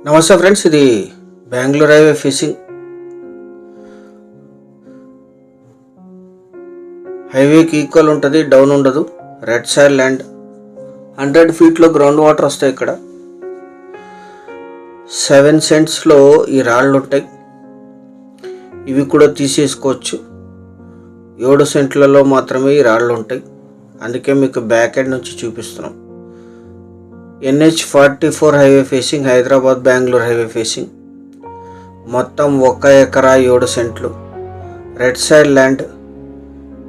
నమస్తే ఫ్రెండ్స్, ఇది Bengaluru highway facing. హైవేకి ఈక్వల్ ఉంటుంది, డౌన్ ఉండదు. రెడ్ సైడ్ ల్యాండ్, 100 ఫీట్లో గ్రౌండ్ వాటర్ వస్తాయి. ఇక్కడ 7 సెంట్స్లో ఈ రాళ్ళు ఉంటాయి. ఇవి కూడా తీసేసుకోవచ్చు. 7 సెంట్లలో మాత్రమే ఈ రాళ్ళు ఉంటాయి. అందుకే మీకు బ్యాక్ ఎండ్ నుంచి చూపిస్తున్నాం. NH-44 highway facing, Hyderabad Bengaluru highway facing. మొత్తం 1 ఎకరా 7 సెంట్లు. Red soil land,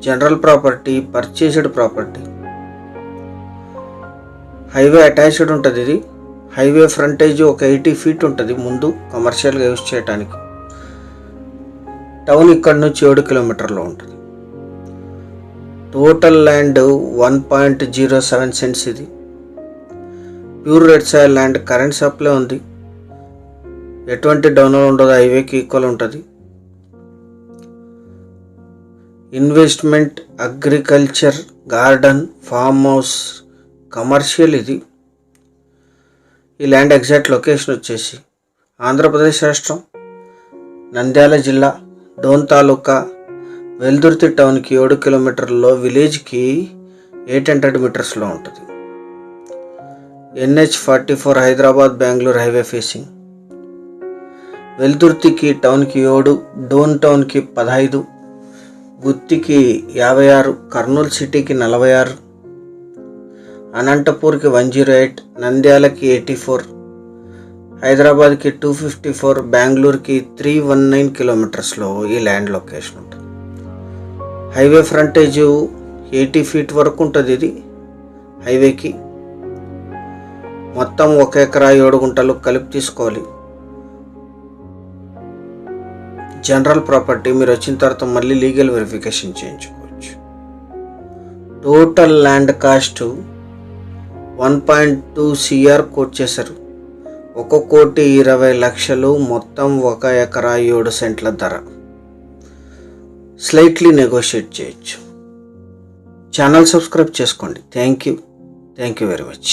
general property, purchased property. Highway attached ఉంటుంది. ఇది హైవే ఫ్రంటేజ్ ఒక 80 ఫీట్ ఉంటుంది ముందు, కమర్షియల్గా యూజ్ చేయడానికి. టౌన్ ఇక్కడ నుంచి 7 కిలోమీటర్లో ఉంటుంది. Total land 1.07 cents. ఇది pure red soil land. Current supply ఉంది, ఎటువంటి డౌన్ ఉండదు, హైవేకి ఈక్వల్ ఉంటుంది. Investment, agriculture, garden, farm house, commercial. ఇది ఈ ల్యాండ్ ఎగ్జాక్ట్ లొకేషన్ వచ్చేసి ఆంధ్రప్రదేశ్ రాష్ట్రం, నంద్యాల జిల్లా, డోన్ తాలూకా, వెల్దుర్తి టౌన్కి 7 కిలోమీటర్లలో, విలేజ్కి 800 మీటర్స్లో ఉంటుంది. NH-44 Hyderabad Bengaluru highway facing. వెల్దుర్తికి టౌన్కి 7, డోన్ టౌన్కి 15, గుత్తికి 56, కర్నూలు సిటీకి 46, అనంతపూర్కి 108, నంద్యాలకి 84, హైదరాబాద్కి 254, బెంగళూరుకి 319 కిలోమీటర్స్లో ఈ ల్యాండ్ లొకేషన్ ఉంటుంది. హైవే ఫ్రంటేజ్ 80 ఫీట్ వరకు ఉంటుంది. ఇది హైవేకి మొత్తం 1 ఎకరా 7 గుంటలు కలిపి తీసుకోవాలి. General property. మీరు వచ్చిన తర్వాత మళ్ళీ లీగల్ వెరిఫికేషన్ చేయించుకోవచ్చు. Total land cost 1.2 CR quote చేశారు. 1,20,00,000 మొత్తం 1 ఎకరా 7 సెంట్ల ధర. స్లైట్లీ నెగోషియేట్ చేయొచ్చు. ఛానల్ సబ్స్క్రైబ్ చేసుకోండి. Thank you very much.